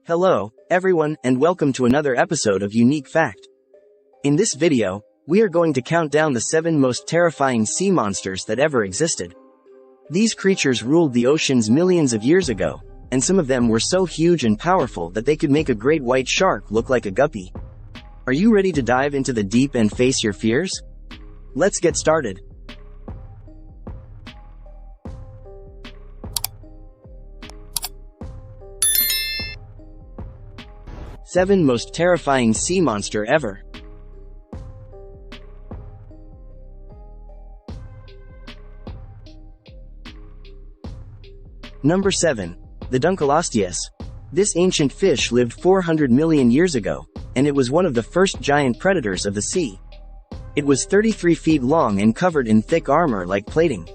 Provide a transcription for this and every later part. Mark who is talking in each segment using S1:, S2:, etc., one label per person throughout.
S1: Hello, everyone, and welcome to another episode of Unique Fact. In this video, we are going to count down the 7 most terrifying sea monsters that ever existed. These creatures ruled the oceans millions of years ago, and some of them were so huge and powerful that they could make a great white shark look like a guppy. Are you ready to dive into the deep and face your fears? Let's get started. Seven most terrifying sea monster ever. Number 7. The Duncolosus. This ancient fish lived 400 million years ago, and it was one of the first giant predators of the sea. It was 33 feet long and covered in thick armor like plating.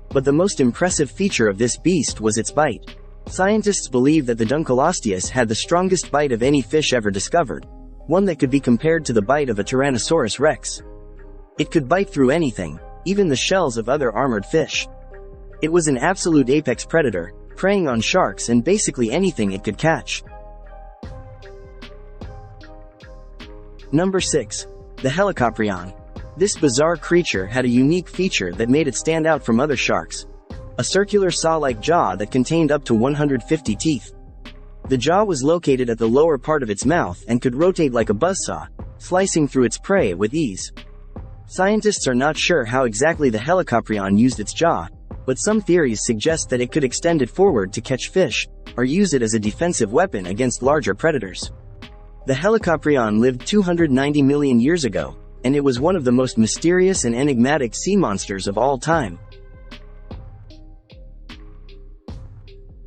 S1: But the most impressive feature of this beast was its bite. Scientists believe that the Duncolosus had the strongest bite of any fish ever discovered, one that could be compared to the bite of a Tyrannosaurus rex. It could bite through anything, even the shells of other armored fish. It was an absolute apex predator, preying on sharks and basically anything it could catch. Number 6. The Helicoprion. This bizarre creature had a unique feature that made it stand out from other sharks. A circular saw-like jaw that contained up to 150 teeth. The jaw was located at the lower part of its mouth and could rotate like a buzzsaw, slicing through its prey with ease. Scientists are not sure how exactly the Helicoprion used its jaw, but some theories suggest that it could extend it forward to catch fish, or use it as a defensive weapon against larger predators. The Helicoprion lived 290 million years ago, and it was one of the most mysterious and enigmatic sea monsters of all time.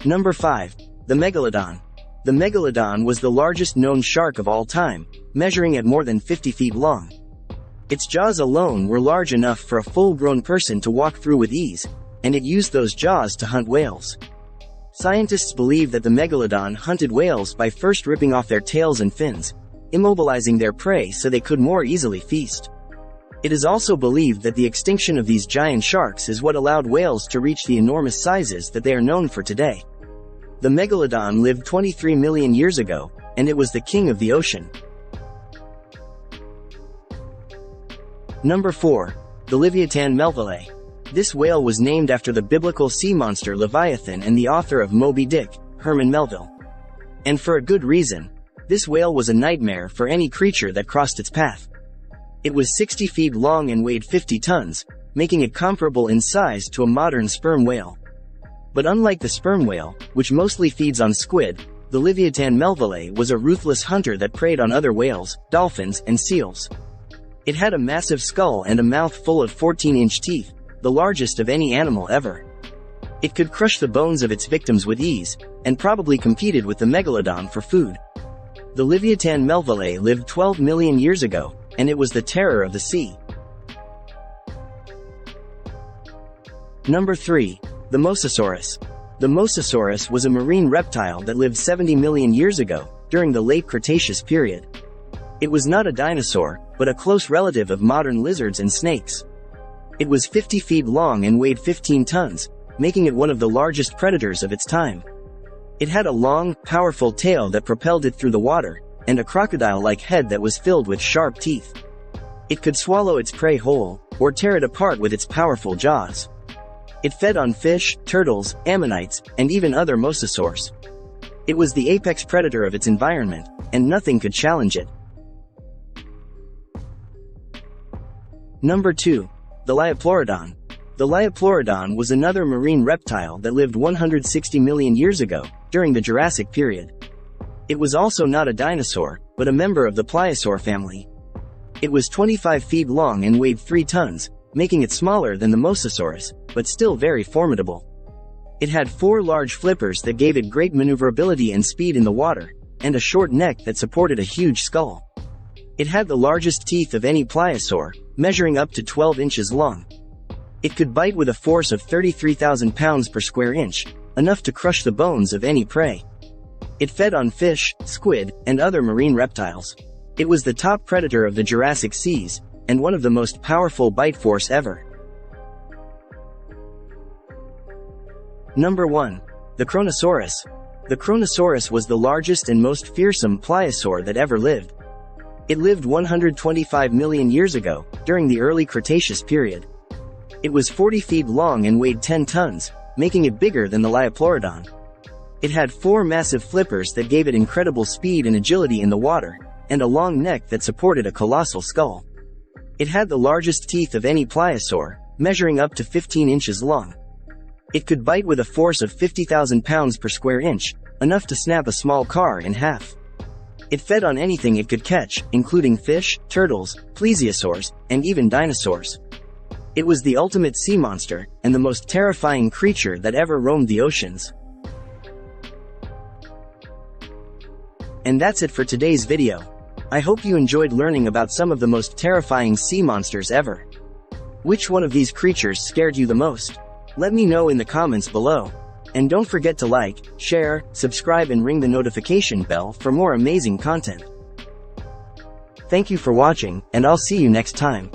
S1: Number 5. The Megalodon. The Megalodon was the largest known shark of all time, measuring at more than 50 feet long. Its jaws alone were large enough for a full-grown person to walk through with ease, and it used those jaws to hunt whales. Scientists believe that the Megalodon hunted whales by first ripping off their tails and fins, immobilizing their prey so they could more easily feast. It is also believed that the extinction of these giant sharks is what allowed whales to reach the enormous sizes that they are known for today. The Megalodon lived 23 million years ago, and it was the king of the ocean. Number 4. The Livyatan Melville. This whale was named after the biblical sea monster Livyatan and the author of Moby Dick, Herman Melville. And for a good reason. This whale was a nightmare for any creature that crossed its path. It was 60 feet long and weighed 50 tons, making it comparable in size to a modern sperm whale. But unlike the sperm whale, which mostly feeds on squid, the Livyatan Melville was a ruthless hunter that preyed on other whales, dolphins, and seals. It had a massive skull and a mouth full of 14-inch teeth, the largest of any animal ever. It could crush the bones of its victims with ease, and probably competed with the Megalodon for food. The Livyatan Melville lived 12 million years ago, and it was the terror of the sea. Number 3. The Mosasaurus. The Mosasaurus was a marine reptile that lived 70 million years ago, during the late Cretaceous period. It was not a dinosaur, but a close relative of modern lizards and snakes. It was 50 feet long and weighed 15 tons, making it one of the largest predators of its time. It had a long, powerful tail that propelled it through the water, and a crocodile-like head that was filled with sharp teeth. It could swallow its prey whole, or tear it apart with its powerful jaws. It fed on fish, turtles, ammonites, and even other mosasaurs. It was the apex predator of its environment, and nothing could challenge it. Number 2. The Livyatan. The Livyatan was another marine reptile that lived 160 million years ago, during the Jurassic period. It was also not a dinosaur, but a member of the pliosaur family. It was 25 feet long and weighed 3 tons, making it smaller than the Mosasaurus, but still very formidable. It had 4 large flippers that gave it great maneuverability and speed in the water, and a short neck that supported a huge skull. It had the largest teeth of any pliosaur, measuring up to 12 inches long. It could bite with a force of 33,000 pounds per square inch, enough to crush the bones of any prey. It fed on fish, squid, and other marine reptiles. It was the top predator of the Jurassic seas, and one of the most powerful bite force ever. Number 1. The Kronosaurus. The Kronosaurus was the largest and most fearsome pliosaur that ever lived. It lived 125 million years ago, during the early Cretaceous period. It was 40 feet long and weighed 10 tons, making it bigger than the Livyatan. It had 4 massive flippers that gave it incredible speed and agility in the water, and a long neck that supported a colossal skull. It had the largest teeth of any pliosaur, measuring up to 15 inches long. It could bite with a force of 50,000 pounds per square inch, enough to snap a small car in half. It fed on anything it could catch, including fish, turtles, plesiosaurs, and even dinosaurs. It was the ultimate sea monster, and the most terrifying creature that ever roamed the oceans. And that's it for today's video. I hope you enjoyed learning about some of the most terrifying sea monsters ever. Which one of these creatures scared you the most? Let me know in the comments below. And don't forget to like, share, subscribe and ring the notification bell for more amazing content. Thank you for watching, and I'll see you next time.